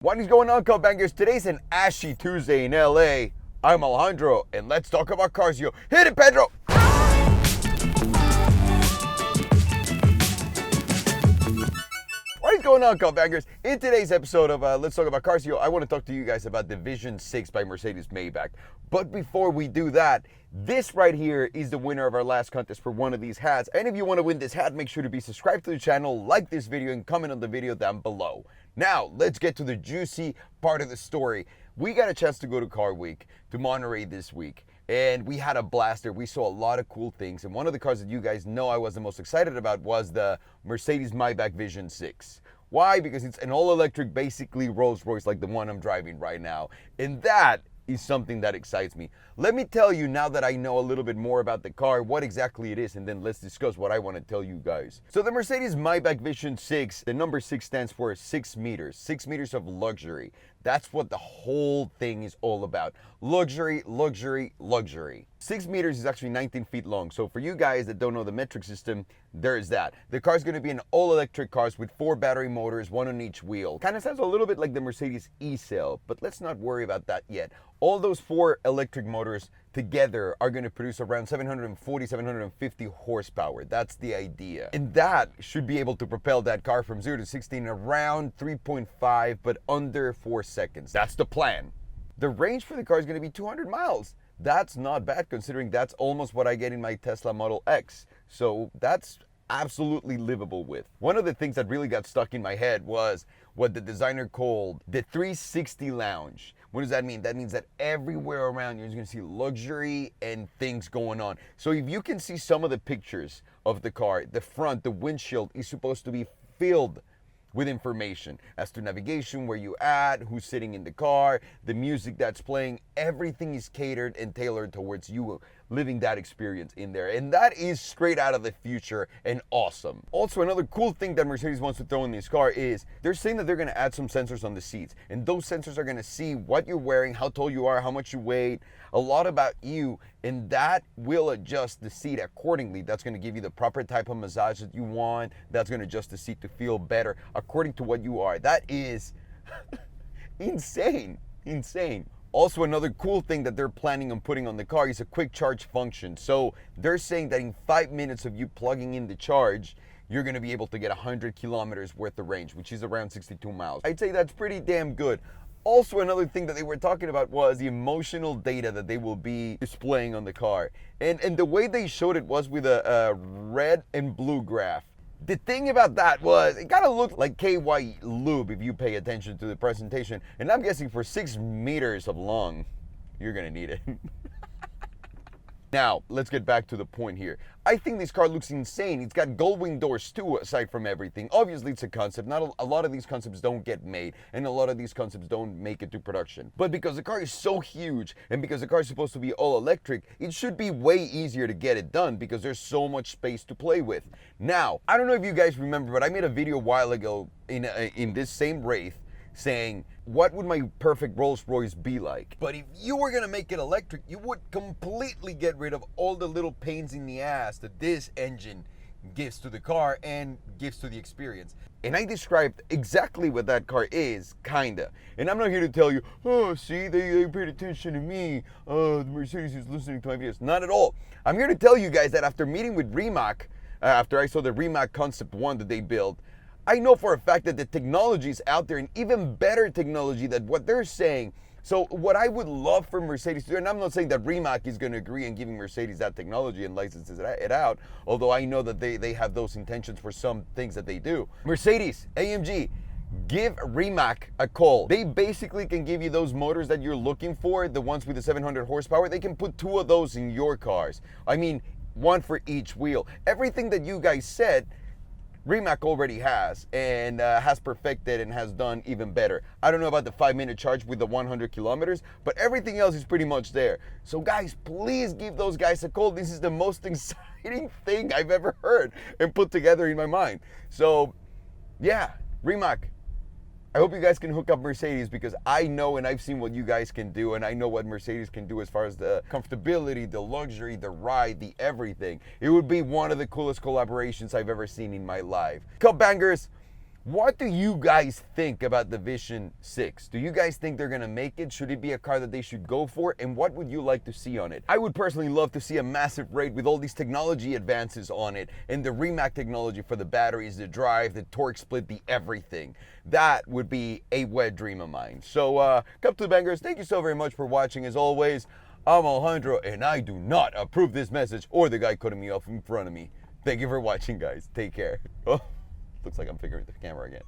What is going on, Cupbangers? Today's an ashy Tuesday in LA. I'm Alejandro, and let's talk about cars, yo. Hit it, Pedro! What is going on, Cupbangers? In today's episode of Let's Talk About Cars, yo, I want to talk to you guys about the Vision 6 by Mercedes Maybach. But before we do that, this right here is the winner of our last contest for one of these hats. And if you want to win this hat, make sure to be subscribed to the channel, like this video, and comment on the video down below. Now, let's get to the juicy part of the story. We got a chance to go to Car Week, to Monterey this week, and we had a blast there. We saw a lot of cool things, and one of the cars that you guys know I was the most excited about was the Mercedes Maybach Vision 6. Why? Because it's an all-electric, basically Rolls Royce like the one I'm driving right now, and that is something that excites me. Let me tell you, now that I know a little bit more about the car, what exactly it is, and then let's discuss what I want to tell you guys. So the Mercedes Maybach Vision 6, the number 6 stands for 6 meters. 6 meters of luxury. That's what the whole thing is all about. Luxury, luxury, luxury. 6 meters is actually 19 feet long. So for you guys that don't know the metric system, there's that. The car is going to be an all-electric car with 4 battery motors, 1 on each wheel. Kind of sounds a little bit like the Mercedes E-Cell, but let's not worry about that yet. All those 4 electric motors together are going to produce around 740, 750 horsepower. That's the idea. And that should be able to propel that car from 0 to 60 in around 3.5, but under 4 seconds. That's the plan. The range for the car is going to be 200 miles. That's not bad, considering that's almost what I get in my Tesla Model X. So that's absolutely livable with. One of the things that really got stuck in my head was what the designer called the 360 lounge. What does that mean? That means that everywhere around you're going to see luxury and things going on. So if you can see some of the pictures of the car, the front, the windshield is supposed to be filled with information as to navigation, where you at, who's sitting in the car, the music that's playing. Everything is catered and tailored towards you living that experience in there. And that is straight out of the future and awesome. Also, another cool thing that Mercedes wants to throw in this car is they're saying that they're going to add some sensors on the seats. And those sensors are going to see what you're wearing, how tall you are, how much you weigh, a lot about you. And that will adjust the seat accordingly. That's going to give you the proper type of massage that you want. That's going to adjust the seat to feel better according to what you are. That is insane. Also, another cool thing that they're planning on putting on the car is a quick charge function. So they're saying that in 5 minutes of you plugging in the charge, you're going to be able to get 100 kilometers worth of range, which is around 62 miles. I'd say that's pretty damn good. Also, another thing that they were talking about was the emotional data that they will be displaying on the car. And the way they showed it was with a red and blue graph. The thing about that was, it kind of looked like KY lube if you pay attention to the presentation. And I'm guessing for 6 meters of long, you're gonna need it. Now, let's get back to the point here. I think this car looks insane. It's got gold wing doors too, aside from everything. Obviously, it's a concept. Not a lot of these concepts don't get made, and a lot of these concepts don't make it to production. But because the car is so huge, and because the car is supposed to be all electric, it should be way easier to get it done because there's so much space to play with. Now, I don't know if you guys remember, but I made a video a while ago in this same Wraith saying, what would my perfect Rolls Royce be like? But if you were gonna make it electric, you would completely get rid of all the little pains in the ass that this engine gives to the car and gives to the experience. And I described exactly what that car is, kinda. And I'm not here to tell you, oh, see, they paid attention to me. Oh, the Mercedes is listening to my videos. Not at all. I'm here to tell you guys that after meeting with Rimac, after I saw the Rimac Concept 1 that they built, I know for a fact that the technology is out there, and even better technology than what they're saying. So what I would love for Mercedes to do, and I'm not saying that Rimac is going to agree in giving Mercedes that technology and licenses it out, although I know that they have those intentions for some things that they do. Mercedes, AMG, give Rimac a call. They basically can give you those motors that you're looking for, the ones with the 700 horsepower. They can put 2 of those in your cars. I mean, 1 for each wheel. Everything that you guys said, Rimac already has, and has perfected and has done even better. I don't know about the 5-minute charge with the 100 kilometers, but everything else is pretty much there. So guys, please give those guys a call. This is the most exciting thing I've ever heard and put together in my mind. So yeah, Rimac, I hope you guys can hook up Mercedes, because I know and I've seen what you guys can do, and I know what Mercedes can do as far as the comfortability, the luxury, the ride, the everything. It would be one of the coolest collaborations I've ever seen in my life. Cupbangers, What do you guys think about the Vision 6? Do you guys think they're gonna make it? Should it be a car that they should go for? And what would you like to see on it? I would personally love to see a massive raid with all these technology advances on it and the Rimac technology for the batteries, the drive, the torque split, the everything. That would be a wet dream of mine. So, Cupbangers, thank you so very much for watching. As always, I'm Alejandro, and I do not approve this message or the guy cutting me off in front of me. Thank you for watching, guys. Take care. Oh, looks like I'm figuring the camera again.